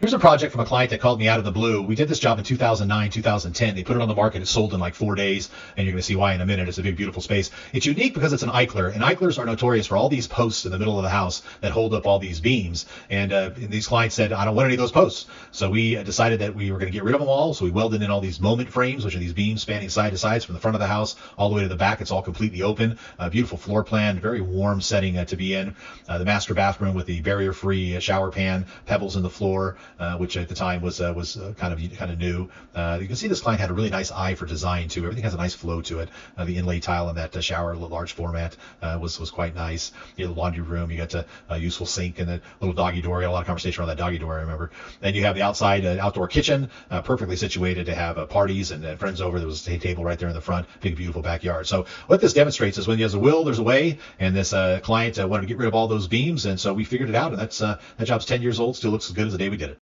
Here's a project from a client that called me out of the blue. We did this job in 2009, 2010. They put it on the market. It sold in like 4 days, and you're going to see why in a minute. It's a big, beautiful space. It's unique because it's an Eichler, and Eichlers are notorious for all these posts in the middle of the house that hold up all these beams. And these clients said, I don't want any of those posts. So we decided that we were going to get rid of them all. So we welded in all these moment frames, which are these beams spanning side to sides from the front of the house all the way to the back. It's all completely open. Beautiful floor plan, very warm setting to be in. The master bathroom with the barrier-free shower pan, pebbles in the floor, which at the time was kind of new. You can see this client had a really nice eye for design too. Everything has a nice flow to it. The inlay tile in that shower, large format, was quite nice. You have the laundry room. You got a useful sink and a little doggy door. We had a lot of conversation around that doggy door, I remember. Then you have the outside outdoor kitchen, perfectly situated to have parties and friends over. There was a table right there in the front. Big, beautiful backyard. So what this demonstrates is when there's a will, there's a way. And this client wanted to get rid of all those beams, and so we figured it out. And that job's 10 years old. Still looks as good as the day we did it.